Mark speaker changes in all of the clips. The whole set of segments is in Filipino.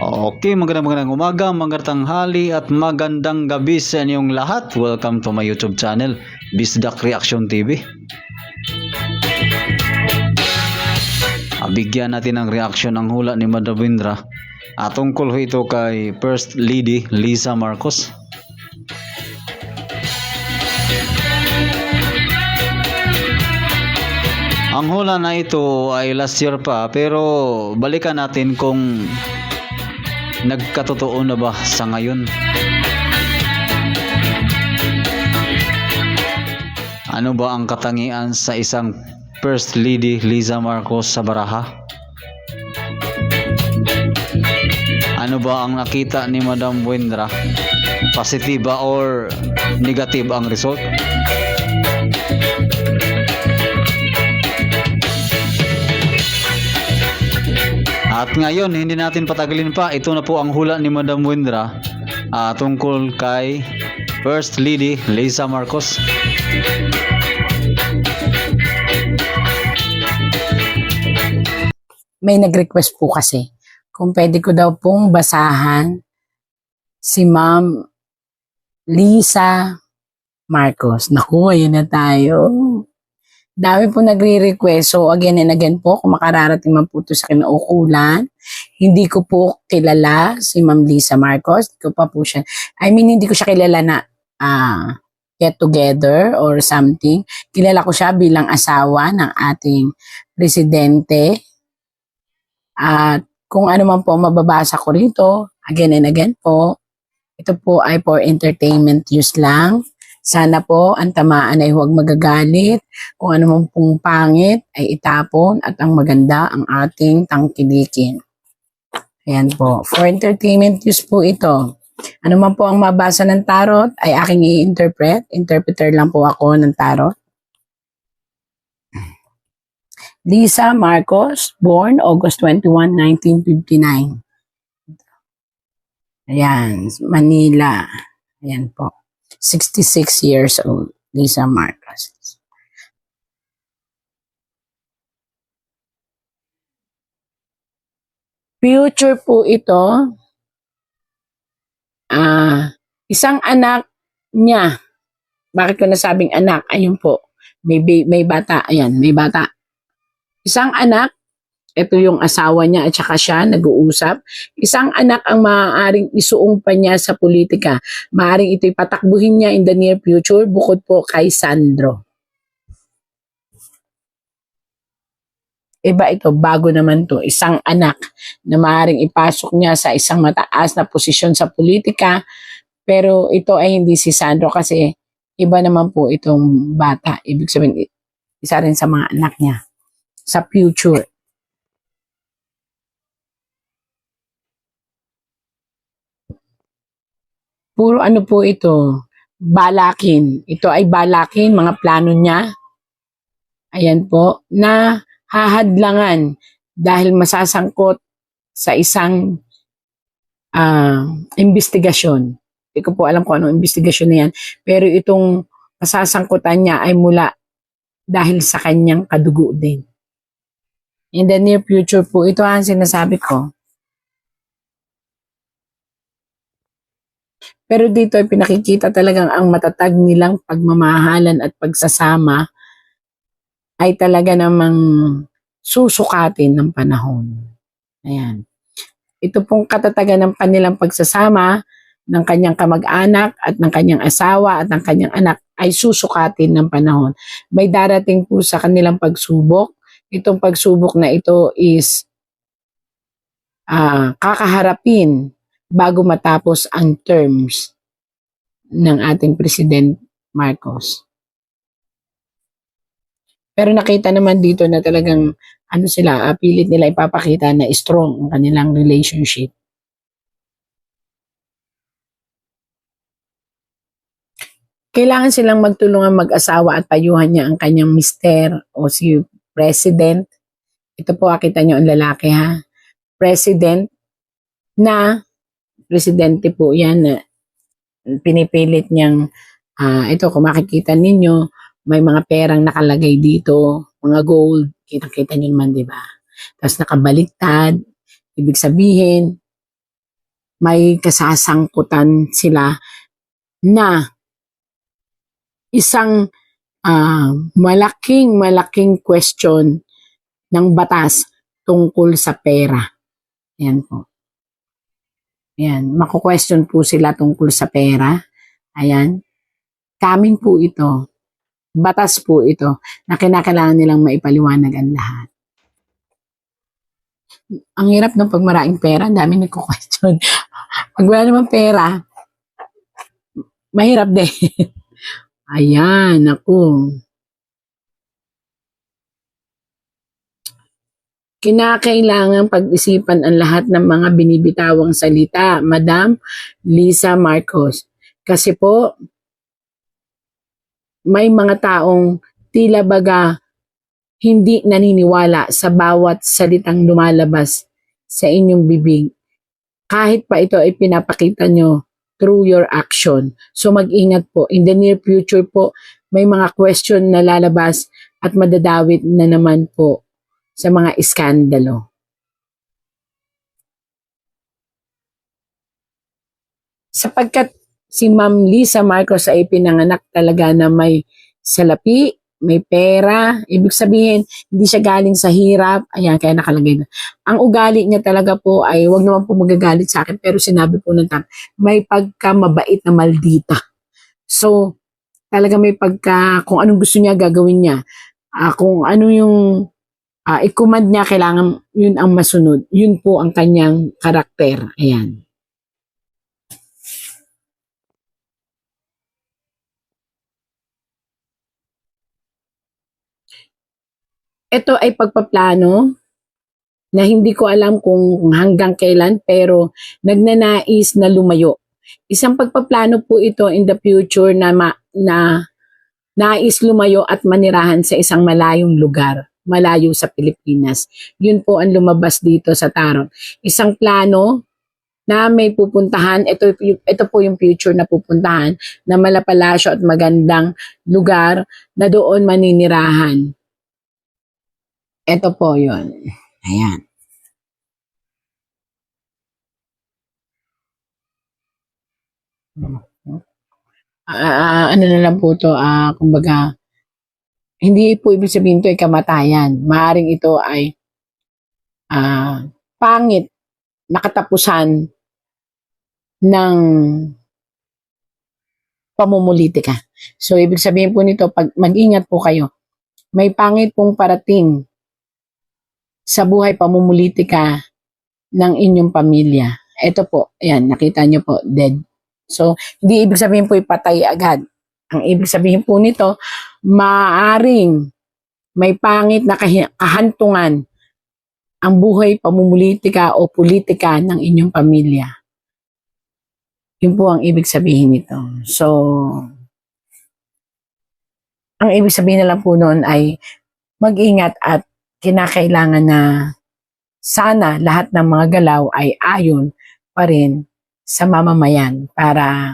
Speaker 1: Okay, magandang umaga, magandang tanghali at magandang gabi sa inyong lahat. Welcome to my YouTube channel, Bisdak Reaction TV. Bigyan natin ng reaction ang hula ni Madam Windra tungkol ito kay First Lady Liza Marcos. Ang hula na ito ay last year pa, pero balikan natin kung nagkatotoo na ba sa ngayon. Ano ba ang katangian sa isang First Lady Liza Marcos sa baraha? Ano ba ang nakita ni Madam Windra? Positiba or negative ang result? At ngayon, hindi natin patagalin pa. Ito na po ang hula ni Madam Windra tungkol kay First Lady Liza Marcos.
Speaker 2: May nag-request po kasi kung pwede ko daw pong basahan si Ma'am Liza Marcos. Naku, ayun na tayo. Dami po nagre-request. So again and again po, kung makararating man po ito sa kinaukulan, hindi ko po kilala si Ma'am Liza Marcos. Hindi ko pa po siya, hindi ko siya kilala na get together or something. Kilala ko siya bilang asawa ng ating presidente. At kung ano man po mababasa ko rito, again and again po, ito po ay for entertainment use lang. Sana po ang tamaan ay huwag magagalit. Kung ano man pong pangit ay itapon at ang maganda ang ating tangkilikin. Ayan po. For entertainment use po ito. Ano man po ang mabasa ng tarot ay aking i-interpret. Interpreter lang po ako ng tarot. Liza Marcos, born August 21, 1959. Ayan, Manila. Ayan po. 66 years old, Liza Marcos. Future po ito. Isang anak niya. Bakit ko nasabing anak? Ayun po. May bata. Ayan, may bata. Isang anak. Ito yung asawa niya at saka siya nag-uusap. Isang anak ang maaaring isuong pa niya sa politika. Maaaring ito'y patakbuhin niya in the near future bukod po kay Sandro. Iba ito, bago naman to. Isang anak na maaaring ipasok niya sa isang mataas na posisyon sa politika. Pero ito ay hindi si Sandro kasi iba naman po itong bata. Ibig sabihin, isa rin sa mga anak niya sa future. Puro ano po ito, balakin. Ito ay balakin, mga plano niya. Ayan po, na hahadlangan dahil masasangkot sa isang investigasyon. Hindi ko po alam kung anong investigasyon na yan. Pero itong masasangkutan niya ay mula dahil sa kanyang kadugo din. In the near future po, ito ang sinasabi ko. Pero dito ay pinakikita talagang ang matatag nilang pagmamahalan at pagsasama ay talaga namang susukatin ng panahon. Ayan. Ito pong katatagan ng kanilang pagsasama ng kanyang kamag-anak at ng kanyang asawa at ng kanyang anak ay susukatin ng panahon. May darating po sa kanilang pagsubok. Itong pagsubok na ito is kakaharapin bago matapos ang terms ng ating President Marcos. Pero nakita naman dito na talagang pilit nila ipapakita na strong ang kanilang relationship. Kailangan silang magtulungan mag-asawa at payuhan niya ang kanyang mister o si President. Ito po, kita niyo ang lalaki ha. Presidente po yan na pinipilit niyang ito kung makikita ninyo may mga perang nakalagay dito, mga gold, kita-kita nyo naman, di ba? Tapos nakabaliktad, ibig sabihin, may kasasangkutan sila na isang malaking question ng batas tungkol sa pera. Ayan po. Ayan, mako-question po sila tungkol sa pera. Ayan. Coming po ito. Batas po ito na kinakailangan nilang maipaliwanag ang lahat. Ang hirap ng pag maraming pera, ang dami nagko-question. Pag wala naman pera, mahirap din. Ayan, ako. Kinakailangan pag-isipan ang lahat ng mga binibitawang salita, Madam Lisa Marcos. Kasi po, may mga taong tila baga hindi naniniwala sa bawat salitang lumalabas sa inyong bibig. Kahit pa ito ay pinapakita nyo through your action. So mag-ingat po. In the near future po, may mga question na lalabas at madadawit na naman po sa mga iskandalo. Sapagkat si Ma'am Lisa Marcos ay pinanganak talaga na may salapi, may pera, ibig sabihin, hindi siya galing sa hirap, ayan, kaya nakalagay na. Ang ugali niya talaga po ay, wag naman po magagalit sa akin, pero sinabi po ng tam, may pagkamabait na maldita. So, talaga may pagka, kung anong gusto niya, gagawin niya. Kung ano yung i-command niya, kailangan yun ang masunod. Yun po ang kanyang karakter. Ayan. Ito ay pagpaplano na hindi ko alam kung hanggang kailan, pero nagnanais na lumayo. Isang pagpaplano po ito in the future na nais lumayo at manirahan sa isang malayong lugar, malayo sa Pilipinas. Yun po ang lumabas dito sa tarot. Isang plano na may pupuntahan, ito po yung future na pupuntahan, na malapalasyo at magandang lugar na doon maninirahan. Ito po yun. Ayan. Ano na lang po to, kumbaga, hindi po ibig sabihin ito ay kamatayan. Maaring ito ay pangit na katapusan ng pamumulitika. So, ibig sabihin po nito, mag-ingat po kayo. May pangit pong parating sa buhay pamumulitika ng inyong pamilya. Ito po, ayan, nakita nyo po, dead. So, hindi ibig sabihin po ipatay agad. Ang ibig sabihin po nito, maaring may pangit na kahantungan ang buhay pamumulitika o politika ng inyong pamilya. Yun po ang ibig sabihin nito. So, ang ibig sabihin na lang po noon ay mag-ingat at kinakailangan na sana lahat ng mga galaw ay ayon pa rin sa mamamayan para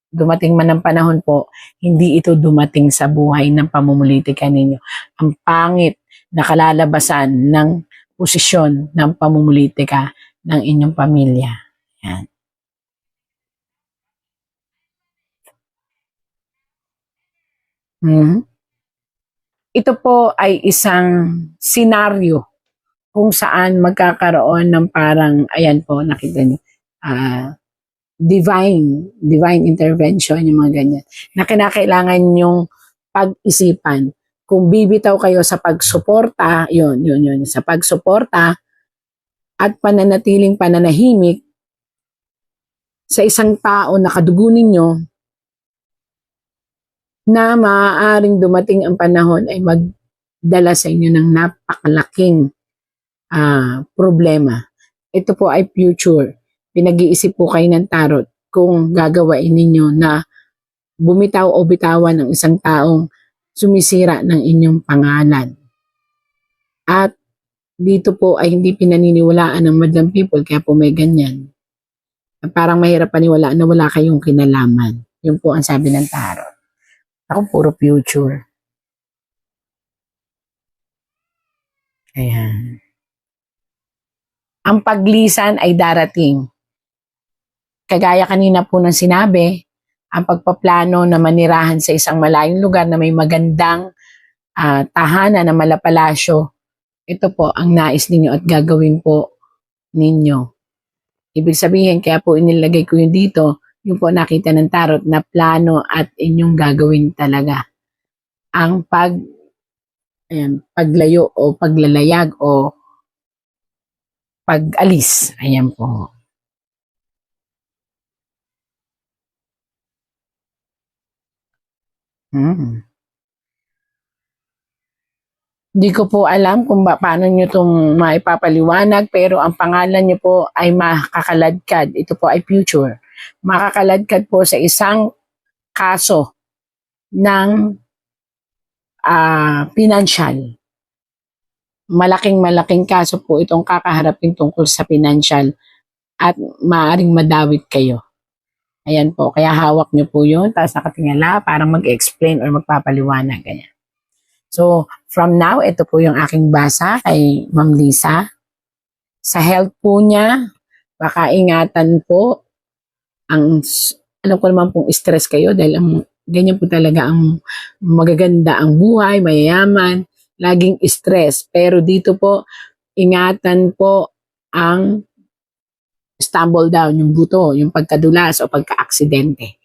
Speaker 2: dumating man ang panahon po, hindi ito dumating sa buhay ng pamumulitika ninyo. Ang pangit na kalalabasan ng posisyon ng pamumulitika ng inyong pamilya. Yan. Ito po ay isang senaryo kung saan magkakaroon ng parang, ayan po, nakita niyo, divine intervention, yung mga ganyan, na kinakailangan yung pag-isipan. Kung bibitaw kayo sa pagsuporta, yun, sa pagsuporta at pananatiling pananahimik sa isang tao na kadugo ninyo, na maaaring dumating ang panahon ay magdala sa inyo ng napakalaking problema. Ito po ay future. Pinag-iisip po kayo ng tarot kung gagawain ninyo na bumitaw o bitawan ng isang taong sumisira ng inyong pangalan. At dito po ay hindi pinaniniwalaan ng madlang people, kaya po may ganyan. Parang mahirap paniwalaan na wala kayong kinalaman. Yun po ang sabi ng tarot. Ako puro future. Ayan. Ang paglisan ay darating. Kagaya kanina po ng sinabi, ang pagpaplano na manirahan sa isang malayong lugar na may magandang tahanan na malapalasyo, ito po ang nais ninyo at gagawin po ninyo. Ibig sabihin, kaya po inilagay ko yun dito, yung po nakita ng tarot na plano at inyong gagawin talaga. Ang paglayo o paglalayag o pag-alis. Ayan po. Hindi ko po alam kung paano nyo itong maipapaliwanag, pero ang pangalan nyo po ay makakaladkad. Ito po ay future. Makakaladkad po sa isang kaso ng financial. Malaking kaso po itong kakaharapin tungkol sa financial at maaaring madawit kayo. Ayan po, kaya hawak nyo po yun, tapos nakatingala, parang mag-explain or magpapaliwanag. Ganyan. So, from now, ito po yung aking basa kay Ma'am Lisa. Sa health po niya, baka ingatan po alam ko naman pong stress kayo dahil ganyan po talaga ang magaganda ang buhay, mayayaman, laging stress. Pero dito po, ingatan po ang stumble down, yung buto, yung pagkadulas o pagka-aksidente.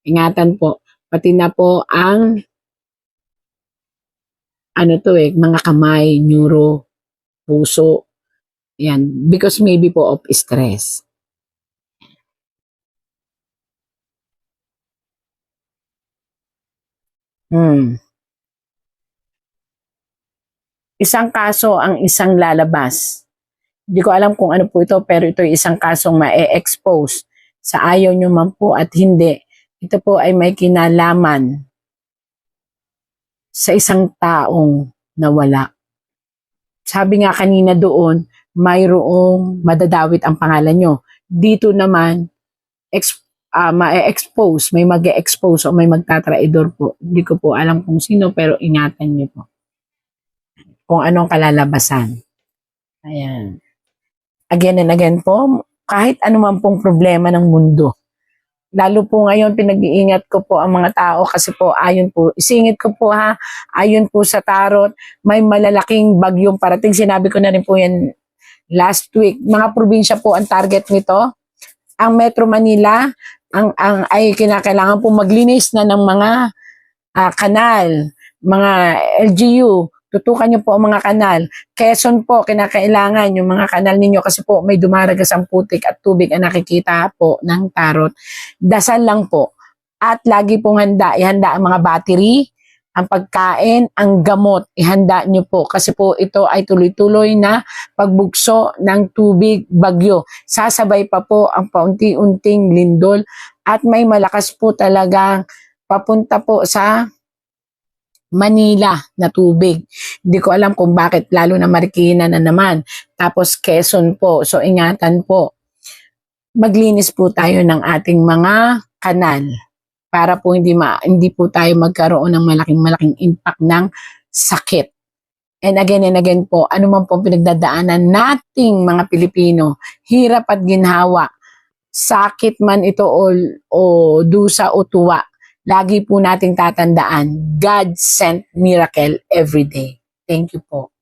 Speaker 2: Ingatan po, pati na po ang mga kamay, neuro, puso, yan, because maybe po of stress. Isang kaso ang isang lalabas. Hindi ko alam kung ano po ito, pero ito ay isang kasong ma-expose sa ayaw nyo man po at hindi. Ito po ay may kinalaman sa isang taong nawala. Sabi nga kanina doon, mayroong madadawit ang pangalan nyo. Dito naman, ma-expose, may mag-expose o may magtatraidor po. Hindi ko po alam kung sino, pero ingatan nyo po kung anong kalalabasan. Ayan. Again and again po, kahit anuman pong problema ng mundo. Lalo po ngayon, pinag-iingat ko po ang mga tao kasi po ayon po, isingit ko po ayon po sa tarot, may malalaking bagyong parating. Sinabi ko na rin po yan last week. Mga probinsya po ang target nito. Ang Metro Manila, ay kinakailangan po maglinis na ng mga kanal, mga LGU, tutukan nyo po ang mga kanal. Quezon po, kinakailangan yung mga kanal ninyo kasi po may dumaragas ang putik at tubig ang nakikita po ng tarot. Dasal lang po. At lagi pong ihanda ang mga battery, ang pagkain, ang gamot, ihanda nyo po. Kasi po ito ay tuloy-tuloy na pagbugso ng tubig bagyo. Sasabay pa po ang paunti-unting lindol at may malakas po talagang papunta po sa Manila na tubig. Hindi ko alam kung bakit, lalo na Marikina na naman. Tapos Quezon po. So ingatan po. Maglinis po tayo ng ating mga kanal para po hindi po tayo magkaroon ng malaking impact ng sakit. And again po, ano man po pinagdadaanan nating mga Pilipino, hirap at ginhawa, sakit man ito o dusa o tuwa, lagi po nating tatandaan, God sent miracle every day. Thank you po.